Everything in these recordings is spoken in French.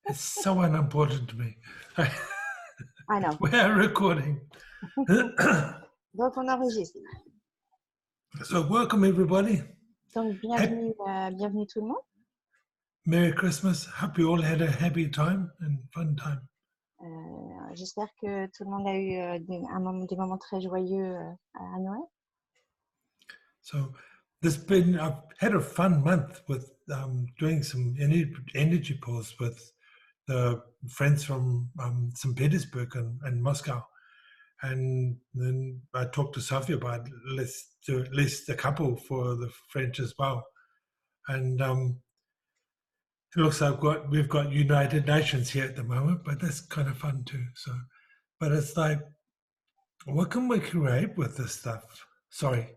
It's so unimportant to me. I know. We are recording. Donc, on enregistre. So welcome everybody. Donc, bienvenue, bienvenue tout le monde. Merry Christmas. Hope you all had a happy time and fun time. J'espère que tout le monde a eu des moments très joyeux à Noël. So I've had a fun month with doing some energy pulls with the friends from St. Petersburg and Moscow. And then I talked to Sophie about let's do at least a couple for the French as well. And it looks like we've got United Nations here at the moment, but that's kind of fun too. So, but it's like, what can we create with this stuff? Sorry.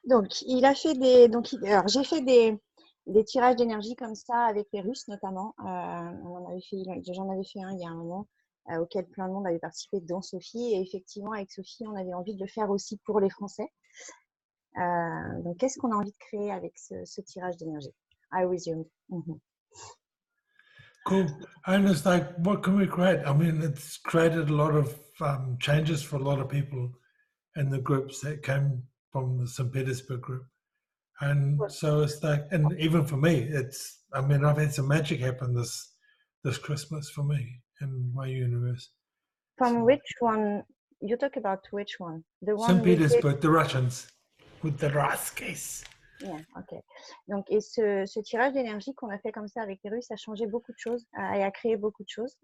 Donc, alors, j'ai fait des tirages d'énergie comme ça avec les Russes notamment. J'en avais fait un il y a un moment auquel plein de monde avait participé, dont Sophie. Et effectivement, avec Sophie, on avait envie de le faire aussi pour les Français. Donc, qu'est-ce qu'on a envie de créer avec ce tirage d'énergie? I resume. Cool. And it's like, what can we create? I mean, it's created a lot of changes for a lot of people in the groups that came from the St. Petersburg group. And so it's like, and even for me, I've had some magic happen this Christmas for me in my universe. From which one? You talk about which one? The one St. Petersburg, the Russians, with the Ruskies. Yeah, ok. Donc, et ce tirage d'énergie qu'on a fait comme ça avec les Russes a changé beaucoup de choses et a créé beaucoup de choses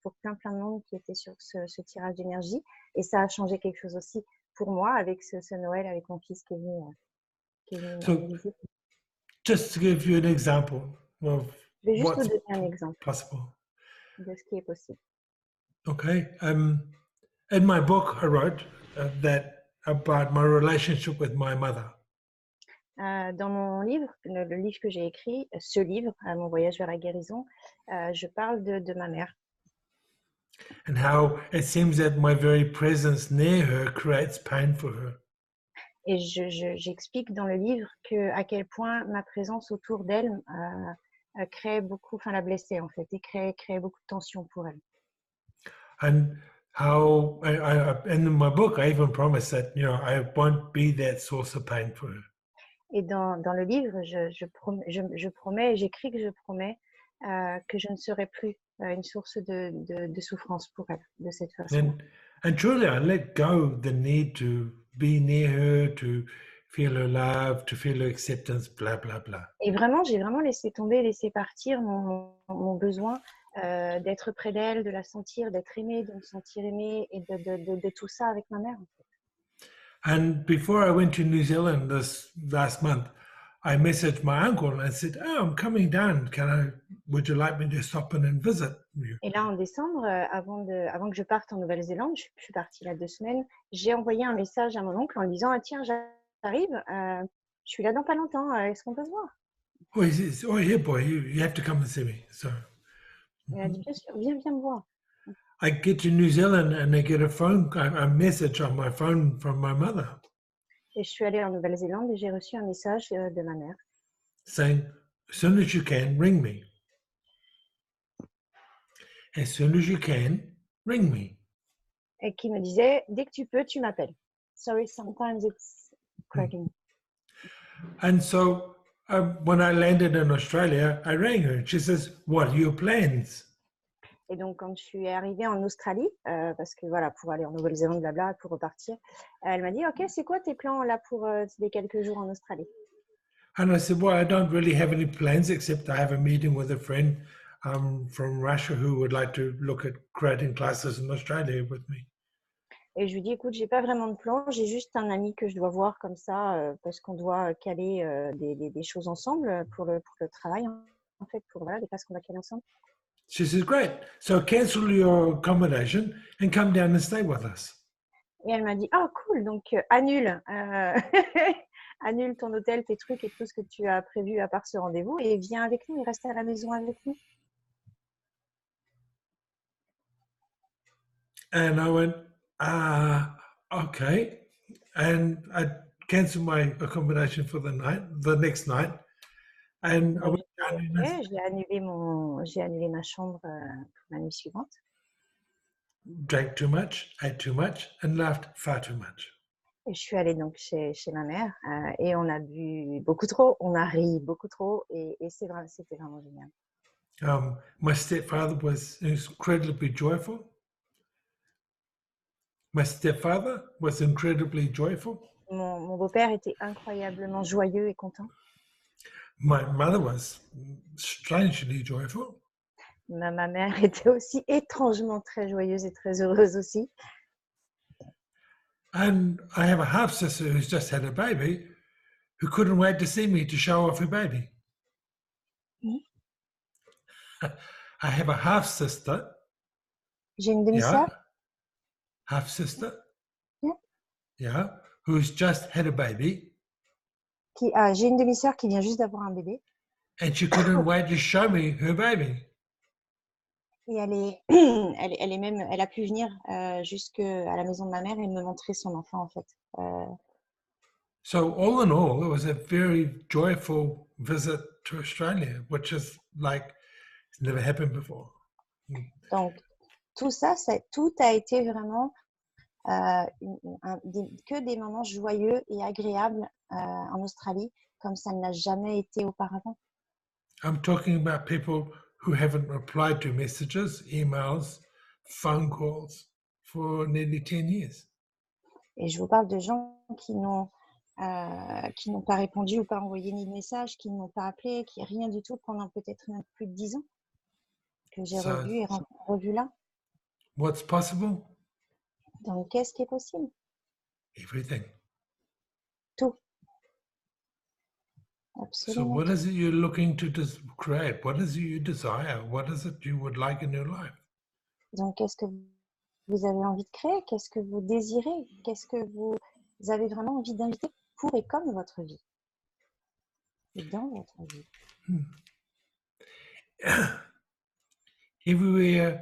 pour plein de monde qui était sur ce tirage d'énergie. Et ça a changé quelque chose aussi pour moi avec ce Noël, avec mon fils qui est venu So, just to give you an example of je vais juste vous donner un exemple possible. De ce qui est possible. Okay. In my book, I wrote that about my relationship with my mother. Dans mon livre, le livre que j'ai écrit, ce livre, Mon voyage vers la guérison, je parle de ma mère. And how it seems that my very presence near her creates pain for her. Et j'explique dans le livre à quel point ma présence autour d'elle crée beaucoup, la blessait en fait, et crée beaucoup de tension pour elle. And how in my book, I even promise that I won't be that source of pain for her. Et dans le livre, je promets, j'écris que je promets que je ne serai plus une source de souffrance pour elle de cette façon. And truly, I let go the need to be near her, to feel her love, to feel her acceptance, blah blah blah. Et vraiment, j'ai vraiment laissé tomber, laissé partir mon besoin d'être près d'elle, de la sentir, d'être aimée, de me sentir aimée et de tout ça avec ma mère. En fait. And before I went to New Zealand this last month, I messaged my uncle and said, "Oh, I'm coming down. Would you like me to stop in and visit you?" Et là, en décembre, avant que je parte en Nouvelle-Zélande, je suis partie là 2 semaines, j'ai envoyé un message à mon oncle en lui disant « Ah tiens, j'arrive, je suis là dans pas longtemps, est-ce qu'on peut se voir ?» Oh, he says, "Oh, yeah, boy, you have to come and see me." So il a dit « Bien sûr, viens me voir. » I get to New Zealand and I get a message on my phone from my mother. Et je suis allée en Nouvelle-Zélande et j'ai reçu un message de ma mère. Saying, as soon as you can, ring me. As soon as you can, ring me. Et qui me disait, dès que tu peux, tu m'appelles. Sorry, sometimes it's cracking. And so when I landed in Australia, I rang her. She says, "What are your plans?" Et donc, quand je suis arrivée en Australie, parce que voilà, pour aller en Nouvelle-Zélande, blabla, pour repartir, elle m'a dit, OK, c'est quoi tes plans là pour les quelques jours en Australie? And I said, well, I don't really have any plans except I have a meeting with a friend from Russia who would like to look at creating classes in Australia with me. Et je lui dis, écoute, j'ai pas vraiment de plan, j'ai juste un ami que je dois voir comme ça, parce qu'on doit caler des choses ensemble pour le travail, en fait, pour voilà, des classes qu'on va caler ensemble. She says, great. So cancel your accommodation and come down and stay with us. Et elle m'a dit, ah, cool, donc annule, annule ton hôtel, tes trucs et tout ce que tu as prévu à part ce rendez-vous et viens avec nous et reste à la maison avec nous. And I went, okay. And I cancel my accommodation for the next night, and I Donc, went down and j'ai annulé ma chambre pour la nuit suivante. drank too much, ate too much, and laughed far too much. Et je suis allée donc chez ma mère et on a bu beaucoup trop, on a ri beaucoup trop et c'était vraiment génial. My stepfather was incredibly joyful. My stepfather was incredibly joyful. Mon beau-père était incroyablement joyeux et content. My mother was strangely joyful. Ma mère était aussi étrangement très joyeuse et très heureuse aussi. And I have a half sister who's just had a baby who couldn't wait to see me to show off her baby. Mhm. I have a half sister. J'ai une demi-sœur. Yeah. Half sister. Yeah. Yeah. Who's just had a baby. J'ai une demi-sœur qui vient juste d'avoir un bébé. And she couldn't wait to show me her baby. Et elle a pu venir jusqu'à la maison de ma mère et me montrer son enfant en fait. So all in all, it was a very joyful visit to Australia, which is like it's never happened before. Donc tout a été vraiment que des moments joyeux et agréables en Australie, comme ça n'a jamais été auparavant. I'm talking about people who haven't replied to messages, emails, phone calls for nearly 10 years. Et je vous parle de gens qui n'ont pas répondu ou pas envoyé ni de message, qui n'ont pas appelé, qui rien du tout pendant peut-être même plus de 10 ans, que j'ai revu là. What's possible? Donc, qu'est-ce qui est possible? Everything. Tout. So Absolument. what is it you're looking to create? What is it you desire? What is it you would like in your life? Donc, qu'est-ce que vous avez envie de créer? Qu'est-ce que vous désirez? Qu'est-ce que vous avez vraiment envie d'inviter pour et comme votre vie? Et dans votre vie. Everywhere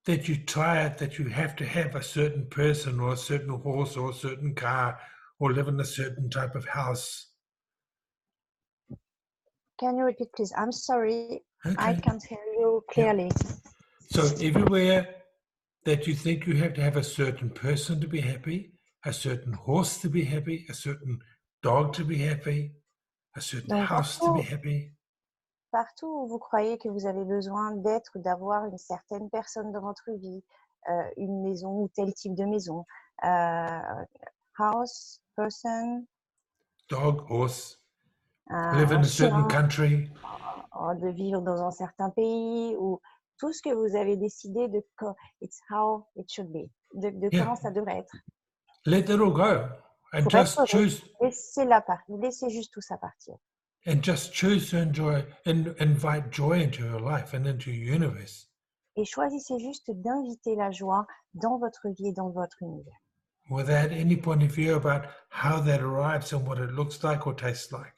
that you're tired that you have to have a certain person or a certain horse or a certain car or live in a certain type of house. Can you repeat, please? I'm sorry, Okay. I can't hear you clearly. Yeah. So everywhere that you think you have to have a certain person to be happy, a certain horse to be happy, a certain dog to be happy, a certain Donc, house to be happy. Partout où vous croyez que vous avez besoin d'être ou d'avoir une certaine personne dans votre vie, une maison ou tel type de maison, house, person, dog, horse, live in a certain country, de vivre dans un certain pays, ou tout ce que vous avez décidé de it's how it should be, de comment ça devrait être. Let it all go and just choose. Laissez juste tout ça partir. And just choose to enjoy and invite joy into your life and into your universe. Et choisissez juste d'inviter la joie dans votre vie et dans votre univers. Without any point of view about how that arrives and what it looks like or tastes like.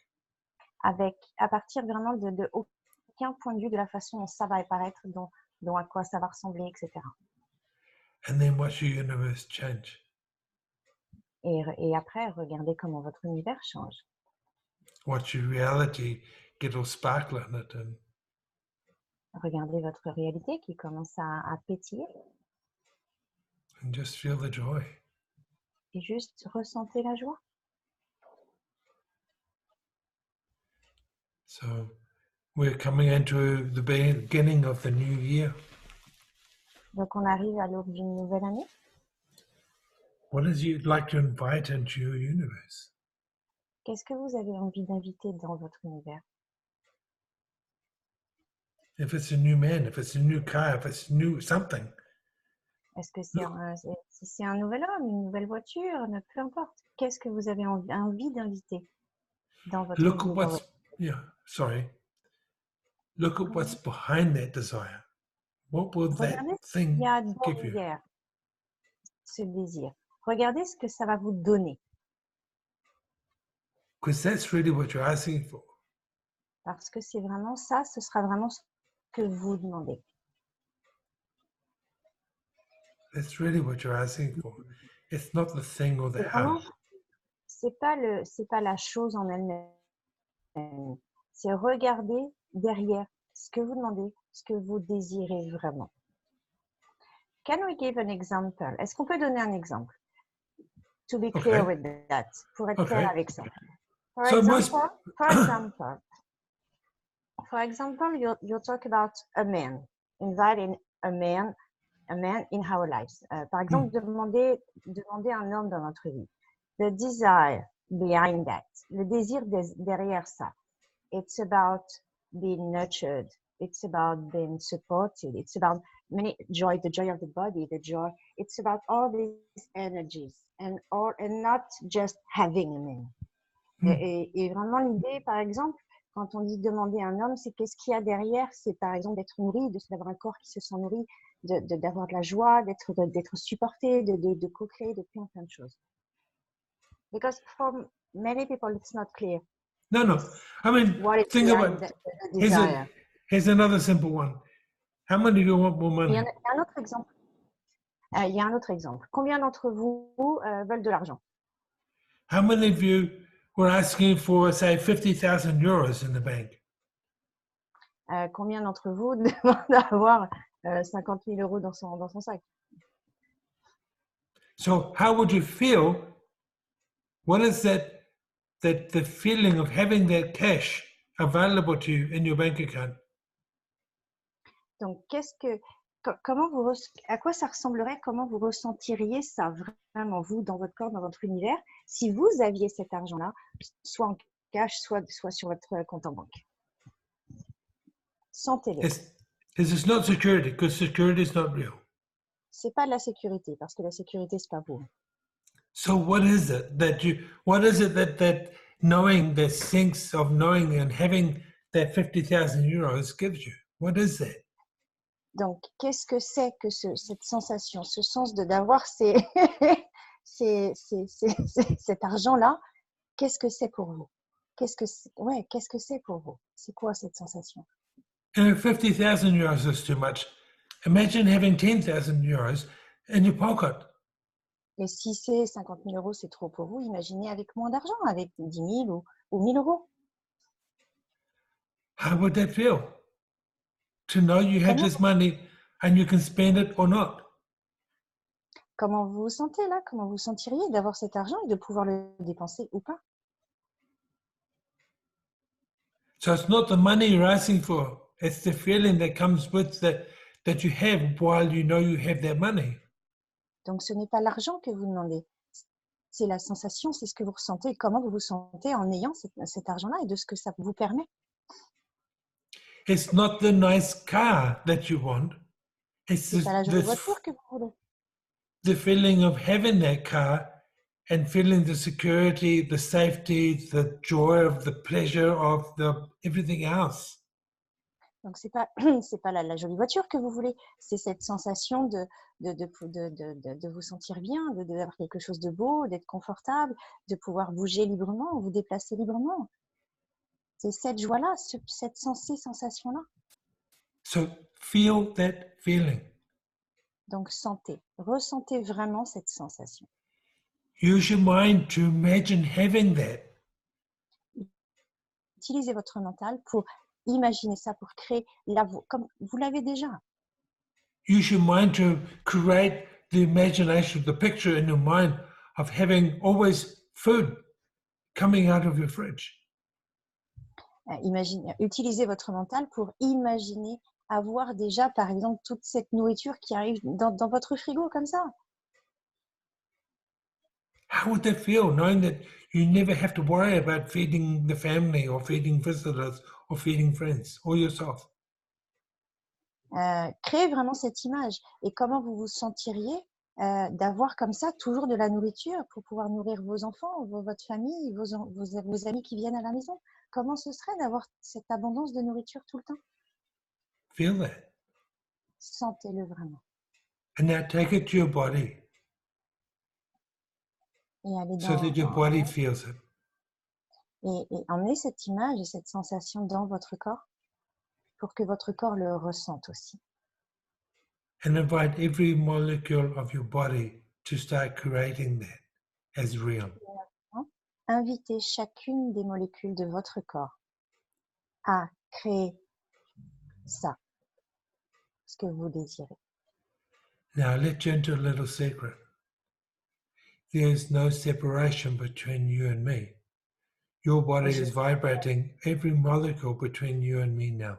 À partir vraiment de aucun point de vue de la façon dont ça va apparaître, dont à quoi ça va ressembler, etc. And then watch your universe change. Et après, regardez comment votre univers change. Watch your reality get all sparkle in it. And regardez votre réalité qui commence à pétiller. And just feel the joy. Et juste ressentez la joie. So we're coming into the beginning of the new year. Donc on arrive à l'aube d'une nouvelle année. What is you'd like to invite into your universe? Qu'est-ce que vous avez envie d'inviter dans votre univers? If it's a new man, if it's a new car, if it's new something. Est-ce que si c'est un nouvel homme, une nouvelle voiture, peu importe. Qu'est-ce que vous avez envie d'inviter dans votre Look vie? At what's Look at what's behind that desire. What will that thing give you? Ce désir. Regardez ce que ça va vous donner. Because that's really what you're asking for. Parce que c'est vraiment ça, ce sera vraiment ce que vous demandez. That's really what you're asking for. It's not the thing or the house. c'est pas la chose en elle-même. C'est regarder derrière ce que vous demandez, ce que vous désirez vraiment. Can we give an example? Est-ce qu'on peut donner un exemple? To be clear with that, pour être clair avec ça. For example, you talk about a man, inviting a man in our lives. Par exemple, demander un homme dans notre vie. The desire behind that, le désir derrière ça. It's about being nurtured. It's about being supported. It's about the joy of the body, the joy. It's about all these energies and not just having a man. Et vraiment l'idée, par exemple, quand on dit demander un homme, c'est qu'est-ce qu'il y a derrière? C'est par exemple d'être nourri, d'avoir un corps qui se sent nourri, d'avoir de la joie, d'être supporté, de co-créer, de plein de choses. Because for many people, it's not clear. No. I mean, think about it. Here's another simple one. How many do you want more money? Il y a un autre exemple. Il y a un autre exemple. Combien d'entre vous veulent de l'argent? How many of you were asking for, say, 50,000 euros in the bank? Combien d'entre vous demandent d'avoir 50 000 euros dans son sac? So how would you feel? What is that the feeling of having that cash available to you in your bank account? Donc, à quoi ça ressemblerait? Comment vous ressentiriez ça vraiment, vous, dans votre corps, dans votre univers, si vous aviez cet argent-là, soit en cash, soit sur votre compte en banque? Sentez-le. It's not security, because security is not real. C'est pas de la sécurité, parce que la sécurité, c'est pas vous. So what is it that knowing, the sense of knowing and having that 50,000 euros gives you? What is that? Donc, qu'est-ce que c'est que cette sensation, ce sens d'avoir cet argent-là? Qu'est-ce que c'est pour vous? Qu'est-ce que c'est pour vous? C'est quoi cette sensation? 50,000 euros is too much. Imagine having 10,000 euros in your pocket. Et si c'est 50 000 euros, c'est trop pour vous, imaginez avec moins d'argent, avec 10 000 ou 1 000 euros. How would that feel? To know you have this money and you can spend it or not. Comment vous vous sentez là? Comment vous sentiriez d'avoir cet argent et de pouvoir le dépenser ou pas? So it's not the money you're asking for. It's the feeling that comes with that you have while you know you have that money. Donc ce n'est pas l'argent que vous demandez. C'est la sensation, c'est ce que vous ressentez, comment vous vous sentez en ayant cet argent-là et de ce que ça vous permet. It's not the nice car that you want. It's C'est pas la jolie voiture que vous voulez. The feeling of having that car and feeling the security, the safety, the joy of the pleasure of everything else. Donc c'est pas la jolie voiture que vous voulez, c'est cette sensation de vous sentir bien, d'avoir quelque chose de beau, d'être confortable, de pouvoir bouger librement, vous déplacer librement. C'est cette joie-là, ces sensations-là. So feel that feeling. Donc ressentez vraiment cette sensation. Use your mind to imagine having that. Utilisez votre mental pour imaginer ça, pour créer comme vous l'avez déjà. Use your mind to create the imagination, the picture in your mind of having always food coming out of your fridge. Utilisez votre mental pour imaginer avoir déjà, par exemple, toute cette nourriture qui arrive dans votre frigo, comme ça. How would that feel, knowing that you never have to worry about feeding the family or feeding visitors or feeding friends or yourself? Créez vraiment cette image. Et comment vous vous sentiriez d'avoir comme ça toujours de la nourriture pour pouvoir nourrir vos enfants, votre famille, vos amis qui viennent à la maison? Comment ce serait d'avoir cette abondance de nourriture tout le temps? Feel that. Sentez-le vraiment. And now take it to your body. Et allez so that your body feels it. Et emmenez cette image et cette sensation dans votre corps pour que votre corps le ressente aussi. And invite every molecule of your body to start creating that as real. invitez chacune des molécules de votre corps à créer ça, ce que vous désirez. Now, I'll let you into a little secret. There's no separation between you and me. Your body is vibrating every molecule between you and me now.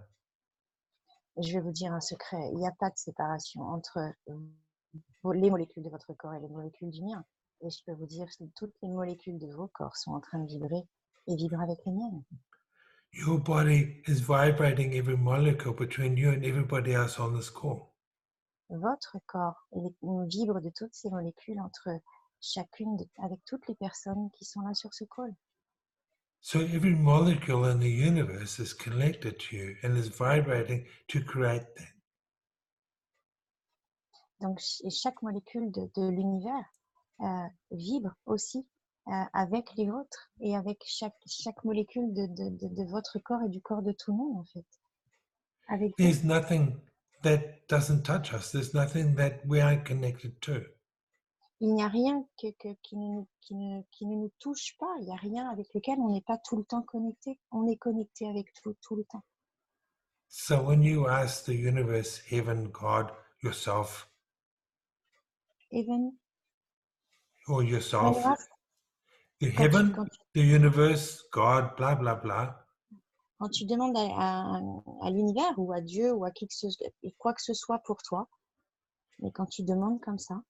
Je vais vous dire un secret, il n'y a pas de séparation entre les molécules de votre corps et les molécules du mien. Et je peux vous dire que toutes les molécules de vos corps sont en train de vibrer et vibrent avec les miennes. Your body is vibrating every molecule between you and everybody else on this call. Votre corps vibre de toutes ces molécules entre avec toutes les personnes qui sont là sur ce call. So every molecule in the universe is connected to you and is vibrating to create that. Donc, chaque molécule de l'univers vibre aussi avec les vôtres et avec chaque molécule de votre corps et du corps de tout le monde, en fait. Avec There's nothing that doesn't touch us. There's nothing that we aren't connected to. Il n'y a rien qui ne nous touche pas. Il n'y a rien avec lequel on n'est pas tout le temps connecté. On est connecté avec tout le temps. So when you ask the universe, heaven, God, yourself, Even or yourself, the quand heaven, tu, the universe, God, blah, blah, blah, quand tu demandes à l'univers ou à Dieu ou à quoi que ce soit pour toi, mais quand tu demandes comme ça,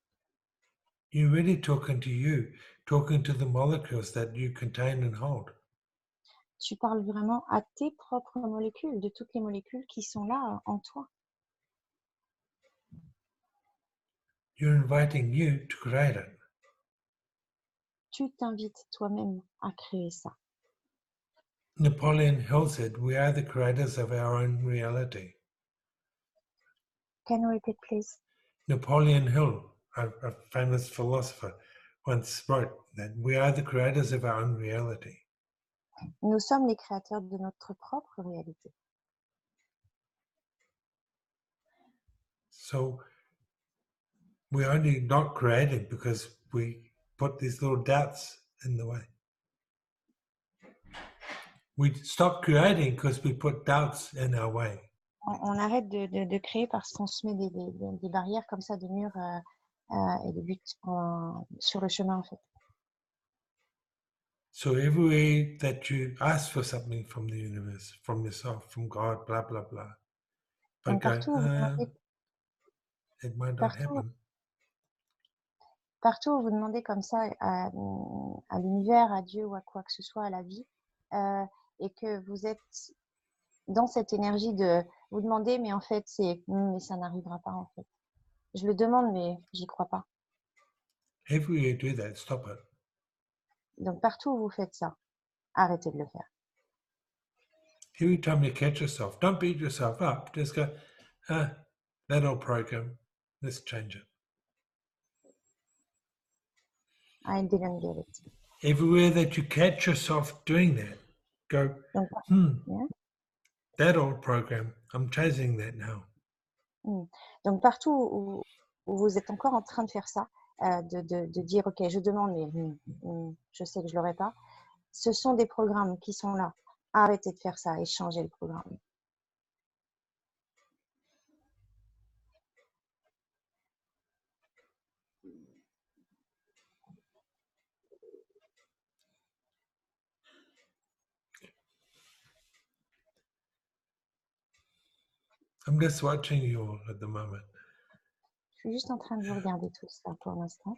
you're really talking to you, talking to the molecules that you contain and hold. tu parles vraiment à tes propres molécules, de toutes les molécules qui sont là en toi. You're inviting you to create it. Tu t'invites toi-même à créer ça. Napoleon Hill said, we are the creators of our own reality. Can you repeat, please? Napoleon Hill, a famous philosopher, once wrote that we are the creators of our own reality. Nous sommes les créateurs de notre propre réalité. So we're only not creating because we put these little doubts in the way. We stop creating because we put doubts in our way. On arrête de créer parce qu'on se met des barrières comme ça, des murs et des buts sur le chemin, en fait. So every way that you ask for something from the universe, from yourself, from God, blah, blah, blah, but Donc, it might not happen. Partout où vous demandez comme ça à l'univers, à Dieu ou à quoi que ce soit, à la vie, et que vous êtes dans cette énergie de vous demander, mais en fait, mais ça n'arrivera pas, en fait. Je le demande, mais j'y crois pas. Every way you do that, stop it. Donc, partout où vous faites ça, arrêtez de le faire. Every time you catch yourself, don't beat yourself up. Just go, that old program, let's change it. I didn't get it. Everywhere that you catch yourself doing that, go, Yeah. That old program, I'm changing that now. Donc, partout où vous êtes encore en train de faire ça, de dire, OK, je demande, mais je sais que je ne l'aurai pas, ce sont des programmes qui sont là. Arrêtez de faire ça et changez le programme. I'm just watching you all at the moment. Je suis juste en train de vous regarder tout ça pour l'instant.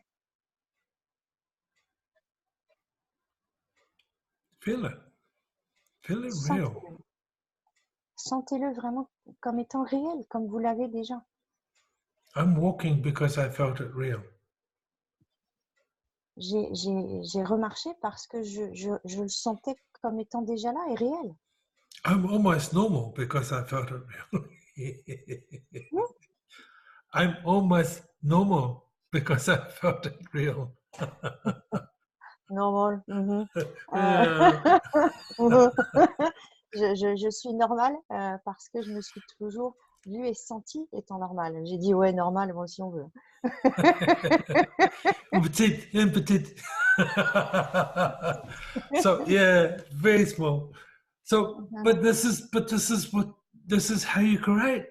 Feel it. Feel it real. Sentez-le vraiment comme étant réel, comme vous l'avez déjà. I'm walking because I felt it real. J'ai remarché parce que je le sentais comme étant déjà là et réel. I'm almost normal because I felt it real. I'm almost normal because I felt it real. Normal. Je suis normale parce que je me suis toujours vu et senti étant normal. J'ai dit ouais, normal, moi si on veut. Un petit. So yeah, very small. So, but this is how you create.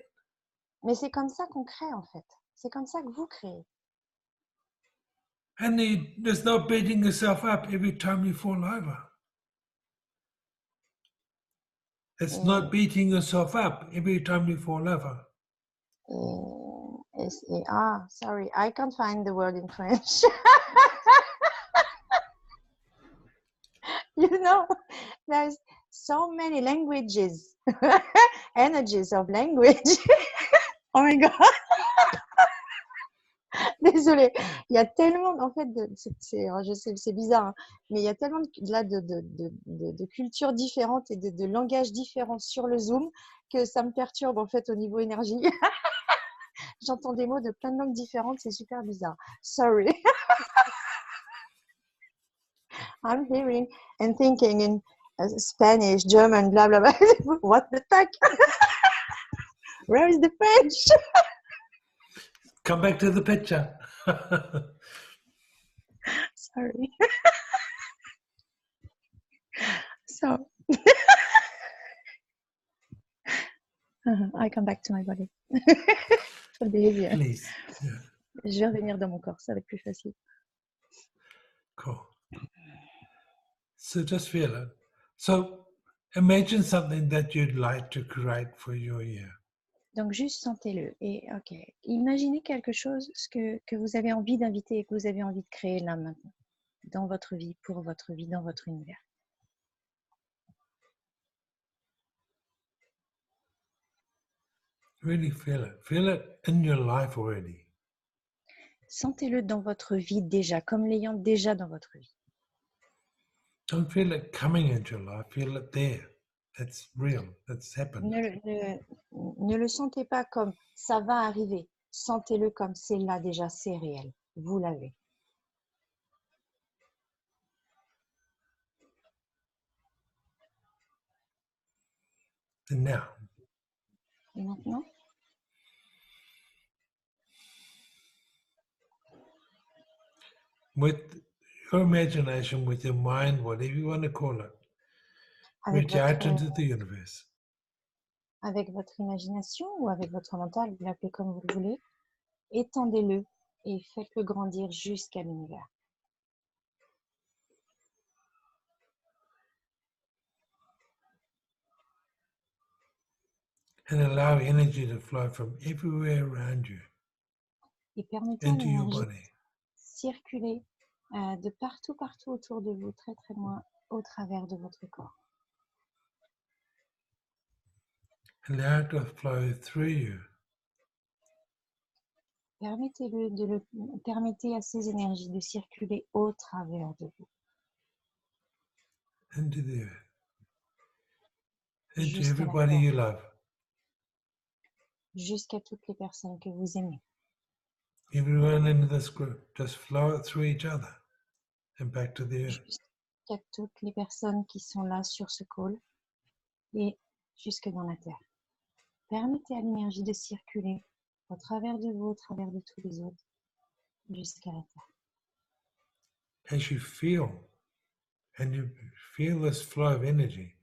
Mais c'est comme ça qu'on crée en fait. C'est comme ça que vous créez. And there's no beating yourself up every time you fall over. It's not beating yourself up every time you fall over. Sorry, I can't find the word in French. You know, there's so many languages, energies of language. Oh my God. Désolée, il y a tellement, en fait, je sais, c'est bizarre, hein, mais il y a tellement de cultures différentes et de langages différents sur le Zoom que ça me perturbe en fait au niveau énergie. J'entends des mots de plein de langues différentes, c'est super bizarre. Sorry. I'm hearing and thinking in Spanish, German, blah, blah, blah. What the fuck? Where is the French? Come back to the picture. Sorry. So, I come back to my body. For the easier. Please. Yeah. Je vais revenir dans mon corps, ça va être plus facile. Cool. So just feel it. So imagine something that you'd like to create for your year. Donc, juste sentez-le. Et ok, imaginez quelque chose que vous avez envie d'inviter et que vous avez envie de créer là maintenant, dans votre vie, pour votre vie, dans votre univers. Really feel it. Feel it in your life already. Sentez-le dans votre vie déjà, comme l'ayant déjà dans votre vie. Don't feel it coming into your life. Feel it there. That's real. That's happened. Ne le sentez pas comme ça va arriver. Sentez-le comme c'est là déjà, c'est réel. Vous l'avez. And now, Et maintenant, with your imagination, with your mind, whatever you want to call it, reach out into the universe. Avec votre imagination ou avec votre mental, vous l'appelez comme vous le voulez, étendez-le et faites-le grandir jusqu'à l'univers. And allow energy to flow from everywhere around you Et permettez à into your l'énergie body. circuler de partout autour de vous, très très loin, au travers de votre corps. Allow it to flow through you. Permettez à ces énergies de circuler au travers de vous. Into the earth. Into Jusqu'à la everybody terre. you love. Jusqu'à toutes les personnes que vous aimez. Everyone in this group. Just flow it through each other and back to the earth. Jusqu'à toutes les personnes qui sont là sur ce call et jusque dans la terre. Permettez à l'énergie de circuler au travers de vous, au travers de tous les autres, jusqu'à la terre. As you feel, and you feel this flow of energy,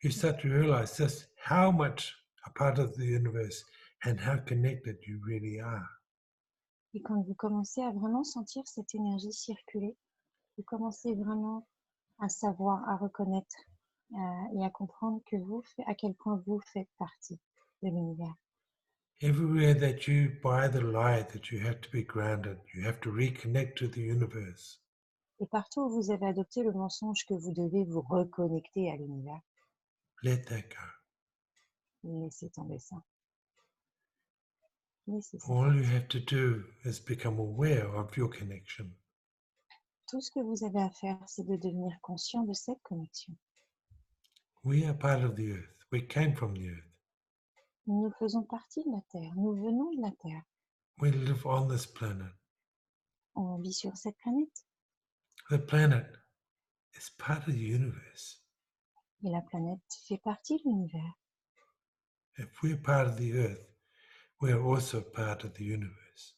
you start to realize just how much a part of the universe and how connected you really are. Et quand vous commencez à vraiment sentir cette énergie circuler, vous commencez vraiment à savoir, à reconnaître et à comprendre que à quel point vous faites partie de l'univers. Everywhere that you buy the lie that you have to be grounded, you have to reconnect to the universe. Et partout où vous avez adopté le mensonge que vous devez vous reconnecter à l'univers, Let that go. laissez tomber ça. Laissez ça. All you have to do is become aware of your connection. Tout ce que vous avez à faire, c'est de devenir conscient de cette connexion. We are part of the earth. We came from the earth. Nous faisons partie de la Terre. Nous venons de la Terre. We live on this planet. On vit sur cette planète. The planet is part of the universe. Et la planète fait partie de l'univers. If we're part of the earth, we're also part of the universe.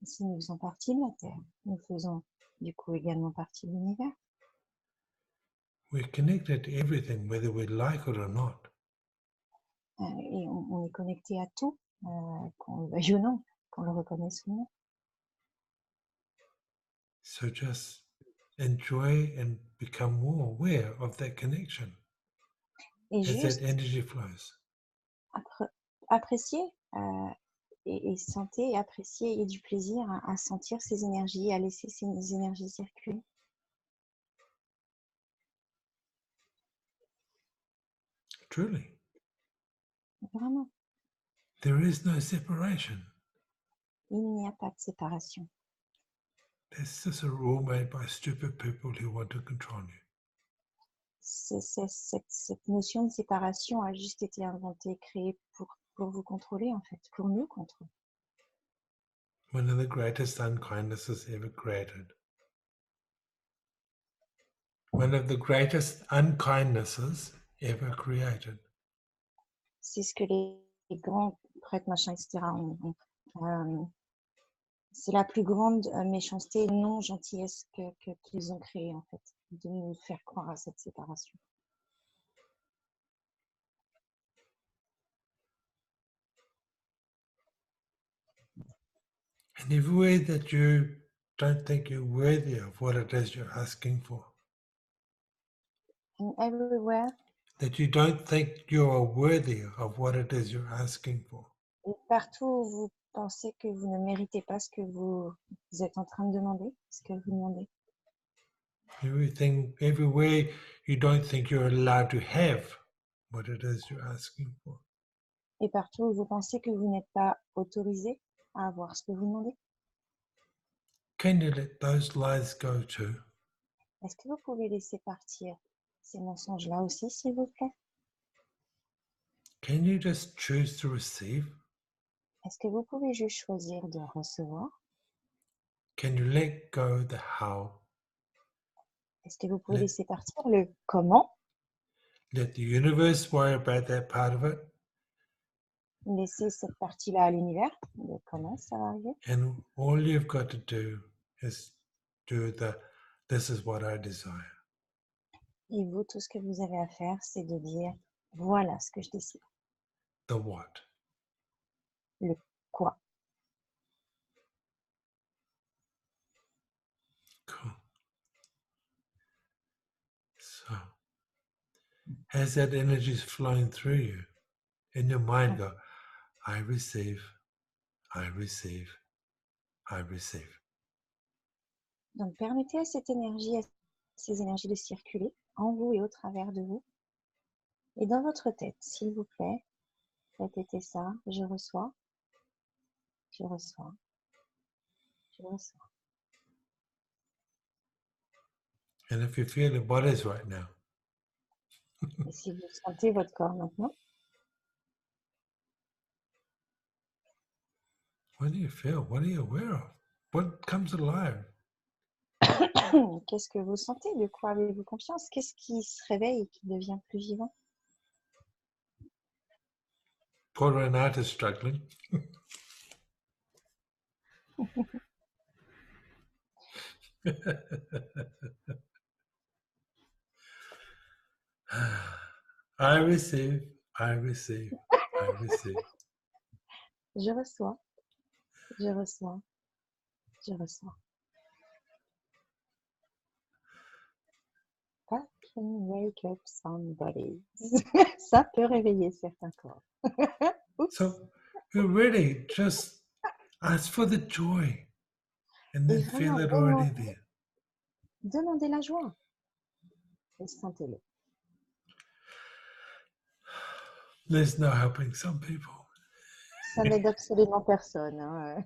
Si nous faisons partie de la Terre, nous faisons du coup également partie de l'univers. We're connected to everything, whether we like it or not. Et on est connecté à tout, qu'on le veuille ou non, qu'on le reconnaisse ou non. So just enjoy and become more aware of that connection Et as that juste energy flows. apprécier et sentez et apprécier et du plaisir à sentir ces énergies, à laisser ces énergies circuler. Truly, Vraiment, there is no separation. il n'y a pas de séparation. That's just a rule made by stupid people who want to control you. Cette notion de séparation a juste été inventée, créée pour vous contrôler en fait, pour nous contrôler. One of the greatest unkindnesses ever created. One of the greatest unkindnesses ever created. C'est ce que les grands prêtres, machin, etc. C'est la plus grande méchanceté et non gentillesse qu'ils ont créée en fait, de nous faire croire à cette séparation. And every way that you don't think you're worthy of what it is you're asking for, And everywhere, that you don't think you are worthy of what it is you're asking for, et partout où vous pensez que vous ne méritez pas ce que vous êtes en train de demander, ce que vous demandez. everywhere you don't think you're allowed to have what it is you're asking for. Et partout où vous pensez que vous n'êtes pas autorisé à avoir ce que vous demandez. Can you let those lies go too? Est-ce que vous pouvez laisser partir ces mensonges-là aussi, s'il vous plaît? Can you just choose to receive? Est-ce que vous pouvez juste choisir de recevoir? Can you let go the how? Est-ce que vous pouvez laisser partir le comment? Let the universe worry about that part of it. Laisser cette partie-là à l'univers, de comment ça va arriver. And all you've got to do is do this is what I desire. Et vous, tout ce que vous avez à faire, c'est de dire, voilà ce que je décide. The what? Le quoi? Cool. So, as that energy is flowing through you, in your mind go, I receive, I receive, I receive. Donc, permettez à cette énergie, à ces énergies de circuler en vous et au travers de vous. Et dans votre tête, s'il vous plaît, répétez ça. Je reçois, je reçois, je reçois. And if you feel your bodies right now, Et si vous sentez votre corps maintenant, what do you feel? What are you aware of? What comes alive? qu'est-ce que vous sentez? De quoi avez-vous confiance? Qu'est-ce qui se réveille et qui devient plus vivant? Poor Renate is struggling. I receive, I receive, I receive. Je reçois, je reçois, je reçois. That can wake up somebody. Ça peut réveiller certains corps. So you really just ask for the joy and then feel it already there. Demandez la joie et sentez-le. There's no helping some people. Ça n'aide absolument personne. Hein.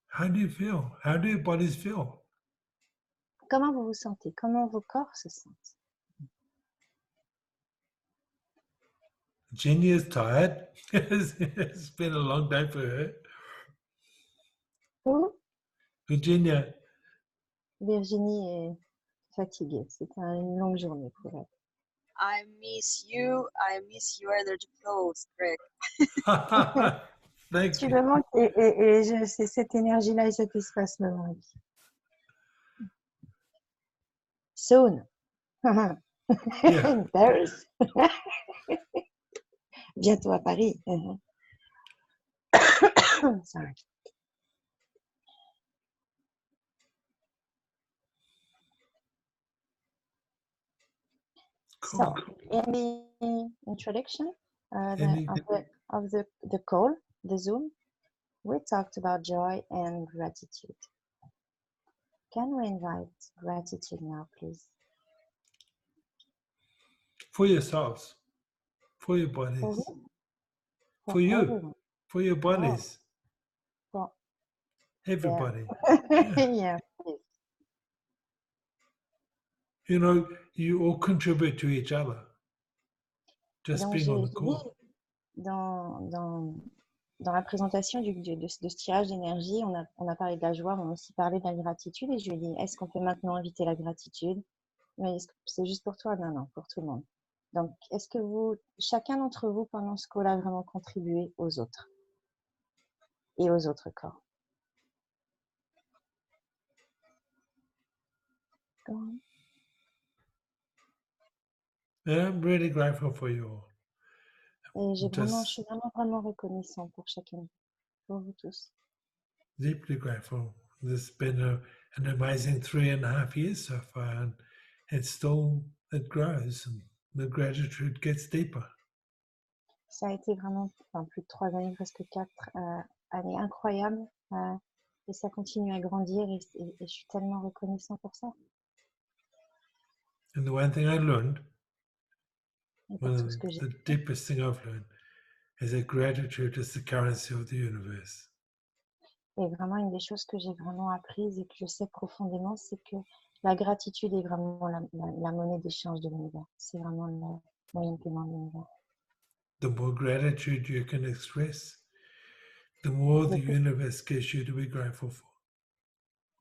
How do you feel? How do your bodies feel? Comment vous vous sentez? Comment vos corps se sentent? Jenny is tired. It's been a long day for her. Oh, Virginia, Virginie est fatiguée. C'était une longue journée pour elle. I miss you. I miss your energy flows, Greg. thank Tu you. me manques et c'est cette énergie-là et cet espace me manque. Soon. Yeah. In Paris. Bientôt à Paris. Sorry. Cool. So, in the introduction Any- of the call, the Zoom, we talked about joy and gratitude. Can we invite gratitude now, please? for yourselves, for your For bodies, who? for you, everyone. for your bodies, For everybody. yeah, please. You know, you all contribute to each other. Just Donc, being on the j'ai call. dit dans la présentation de ce tirage d'énergie, on a parlé de la joie, on a aussi parlé de la gratitude et je lui ai dit, est-ce qu'on peut maintenant inviter la gratitude? Mais est-ce que c'est juste pour toi? Non, non, pour tout le monde. Donc, est-ce que chacun d'entre vous, pendant ce call, a vraiment contribué aux autres et aux autres corps? Go on. And I'm really grateful for you all. Et je Just suis vraiment reconnaissant pour chacun, pour vous tous. deeply grateful. This has been an amazing 3.5 years so far, and it grows, and the gratitude gets deeper. Ça a été vraiment plus de 3 années, presque 4 années incroyables. Et ça continue à grandir et je suis tellement reconnaissant pour ça. And the one thing I learned, Et pour one tout of ce que j'ai the deepest thing I've learned, is that gratitude is the currency of the universe. Et vraiment, une des choses que j'ai vraiment apprises et que je sais profondément, c'est que la gratitude est vraiment la monnaie d'échange de l'univers. C'est vraiment le moyen de paiement de l'univers. The more gratitude you can express, the more the Le plus, universe gives you to be grateful for.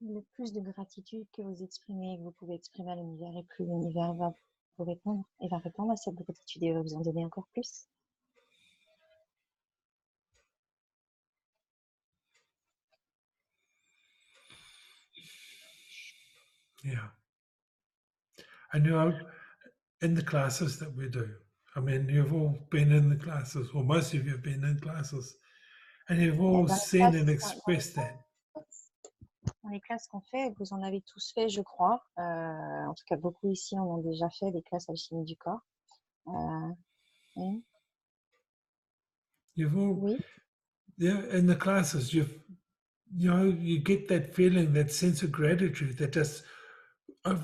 le plus de gratitude que vous exprimez et que vous pouvez exprimer à l'univers, et plus l'univers va vous répondre et va répondre à cette gratitude et va vous en donner encore plus. Yeah. And you know, in the classes that we do, I mean, you've all been in the classes, or most of you have been in classes, and you've all Dans les seen classes, and expressed that. Dans les classes qu'on fait, vous en avez tous fait, je crois. En tout cas, beaucoup ici en ont déjà fait des classes alchimie du corps. Oui. You've all, Oui. yeah, in the classes, you get that feeling, that sense of gratitude that just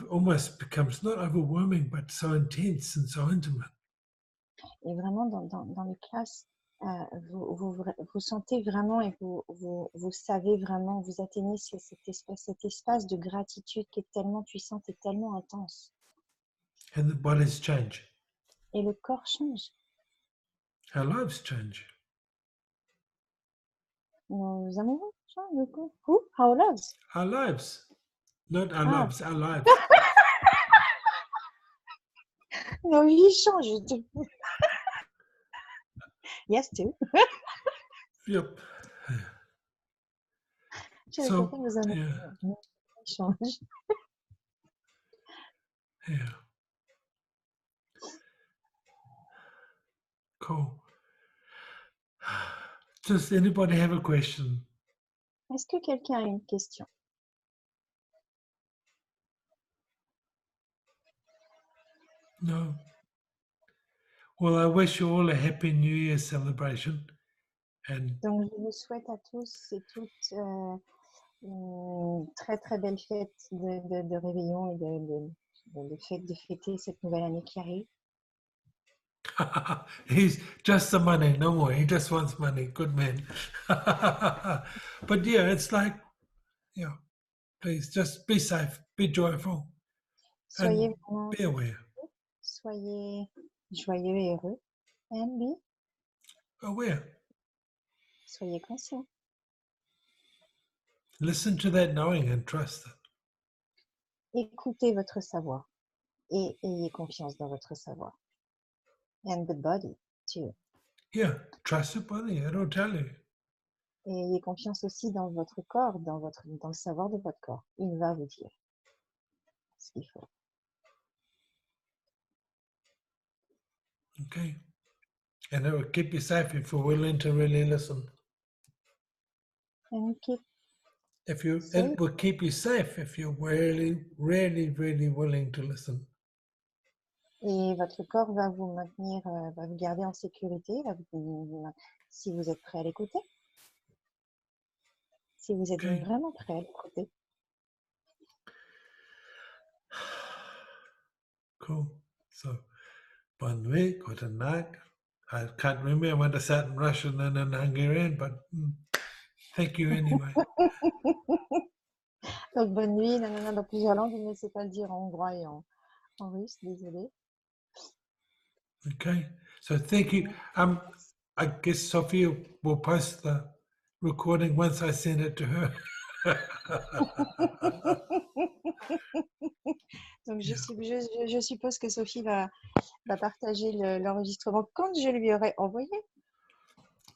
almost becomes not overwhelming, but so intense and so intimate. Et vraiment, dans les classes, vous sentez vraiment et vous savez vraiment, vous atteignez cet espace de gratitude qui est tellement puissante et tellement intense. And the bodies change. Et le corps change. Our lives change. Nos amoureux changent, le corps. Who? Our lives. Our lives. Not our Ah. lives, our lives. Nos vies changent. Yes, too. Yep. Je So, répète, nos amoureux changent. Yeah. Cool. Does anybody have a question? Est-ce que quelqu'un a une question? No. Well, I wish you all a happy New Year celebration. And Donc, je vous souhaite à tous et toutes une très très belle fête de réveillon et de fêter cette nouvelle année qui arrive. he's just the money, no more. He just wants money. Good man. But yeah, it's like, yeah, please just be safe, be joyful, Soyez and vraiment, be aware. soyez joyeux et heureux. And be, aware. soyez conscient. Listen to that knowing and trust it. Écoutez votre savoir et ayez confiance dans votre savoir. And the body, too. Yeah, trust your body. It'll tell you. Et ayez confiance aussi dans votre corps, dans le savoir de votre corps. Il va vous dire ce qu'il faut. Okay. And it will keep you safe if you're willing to really listen. And keep safe. It will keep you safe if you're really, really, really willing to listen. Et votre corps va vous maintenir, va vous garder en sécurité, si vous êtes prêt à l'écouter. Si vous êtes Okay. vraiment prêt à l'écouter. Cool. So, bonne nuit, gute Nacht. I can't remember what I said in Russian and in Hungarian, but thank you anyway. Donc, bonne nuit, dans plusieurs langues, mais c'est pas le dire en hongrois et en russe, désolé. Okay. So thank you. I guess Sophia will post the recording once I send it to her. Donc, je suppose que Sophie va partager l'enregistrement quand je lui aurai envoyé.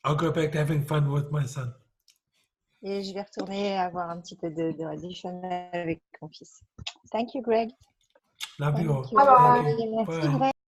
I'll go back to having fun with my son. Et je vais retourner avoir un petit peu de reddition avec mon fils. Thank you, Greg. Love you all. Thank you. Thank you. Merci, Bye. Greg.